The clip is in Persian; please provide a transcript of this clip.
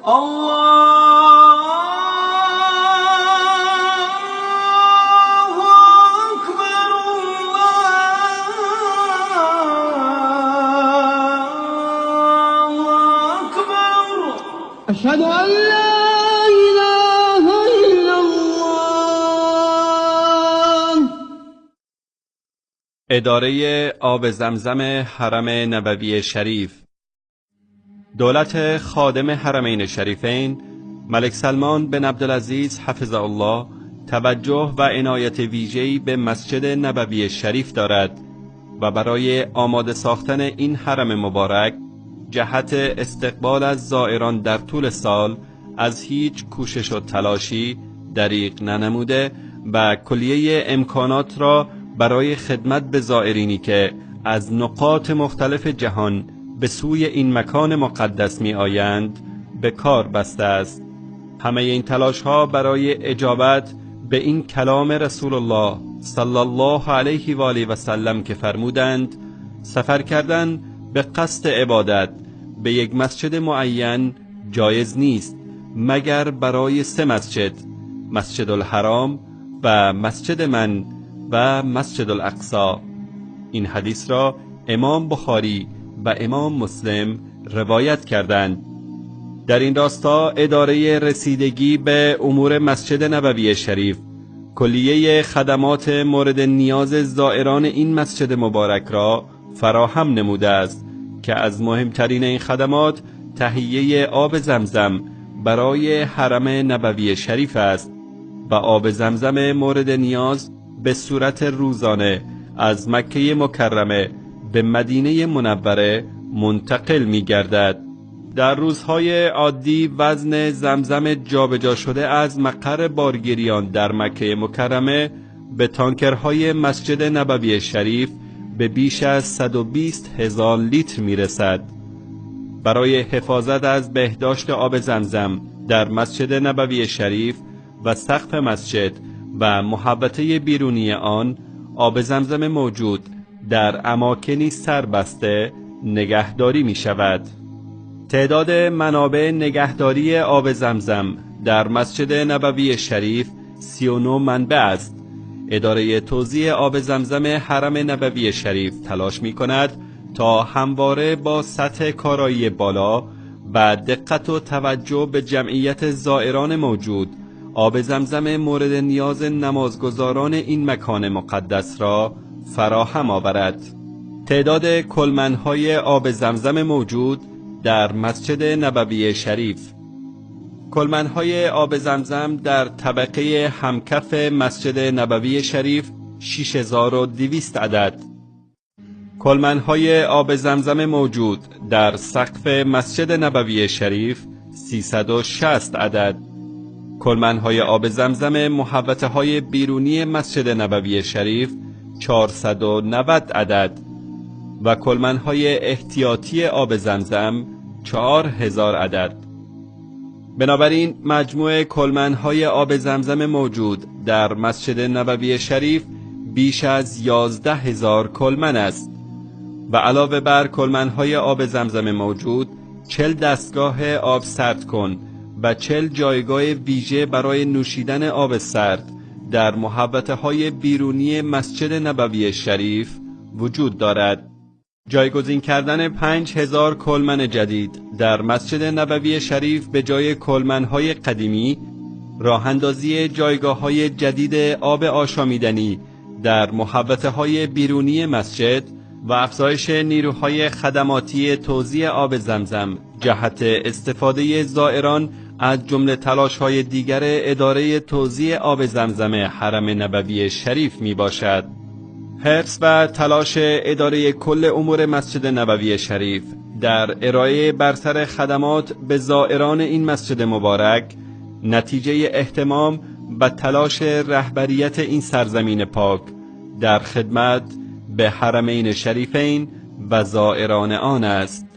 أشهد أن لا إله إلا الله. اداره آب زمزم حرم نبوی شریف. دولت خادم حرمین شریفین ملک سلمان بن عبدالعزیز حفظه الله توجه و عنایت ویژه‌ای به مسجد نبوی شریف دارد و برای آماده ساختن این حرم مبارک جهت استقبال از زائران در طول سال از هیچ کوشش و تلاشی دریغ ننموده و کلیه امکانات را برای خدمت به زائرینی که از نقاط مختلف جهان به سوی این مکان مقدس می آیند به کار بسته است. همه این تلاش ها برای اجابت به این کلام رسول الله صلی الله علیه و آله و سلم که فرمودند سفر کردن به قصد عبادت به یک مسجد معین جایز نیست مگر برای 3 مسجد، مسجد الحرام و مسجد من و مسجد الاقصی. این حدیث را امام بخاری و امام مسلم روایت کردند. در این راستا اداره رسیدگی به امور مسجد نبوی شریف کلیه خدمات مورد نیاز زائران این مسجد مبارک را فراهم نموده است که از مهمترین این خدمات تهیه آب زمزم برای حرم نبوی شریف است و آب زمزم مورد نیاز به صورت روزانه از مکه مکرمه به مدینه منوره منتقل می گردد. در روزهای عادی وزن زمزم جابجا شده از مقر بارگیریان در مکه مکرمه به تانکرهای مسجد نبوی شریف به بیش از 120,000 لیتر می رسد. برای حفاظت از بهداشت آب زمزم در مسجد نبوی شریف و سقف مسجد و محوطه بیرونی آن آب زمزم موجود در اماکنی سربسته نگهداری می شود. تعداد منابع نگهداری آب زمزم در مسجد نبوی شریف 39 منبع است. اداره توزیع آب زمزم حرم نبوی شریف تلاش می کند تا همواره با سطح کارایی بالا و دقت و توجه به جمعیت زائران موجود آب زمزم مورد نیاز نمازگزاران این مکان مقدس را فراهم آورد. تعداد کلمن‌های آب زمزم موجود در مسجد نبوی شریف. کلمن‌های آب زمزم در طبقه همکف مسجد نبوی شریف 6200 عدد. کلمن‌های آب زمزم موجود در سقف مسجد نبوی شریف 360 عدد. کلمن‌های آب زمزم محوطه‌های بیرونی مسجد نبوی شریف 490 عدد و کلمن‌های احتیاطی آب زمزم 4000 عدد. بنابراین مجموع کلمن‌های آب زمزم موجود در مسجد نبوی شریف بیش از 11000 کلمن است و علاوه بر کلمن‌های آب زمزم موجود 40 دستگاه آب سرد کن و 40 جایگاه ویژه برای نوشیدن آب سرد در محوطه‌های بیرونی مسجد نبوی شریف وجود دارد. جایگزین کردن 5000 کلمن جدید در مسجد نبوی شریف به جای کلمن‌های قدیمی، راه اندازی جایگاه‌های جدید آب آشامیدنی در محوطه‌های بیرونی مسجد و افزایش نیروهای خدماتی توزیع آب زمزم جهت استفاده زائران از جمله تلاش‌های دیگر اداره توزیع آب زمزم حرم نبوی شریف می باشد. حرص و تلاش اداره کل امور مسجد نبوی شریف در ارائه برسر خدمات به زائران این مسجد مبارک نتیجه اهتمام و تلاش رهبریت این سرزمین پاک در خدمت به حرمین شریفین و زائران آن است.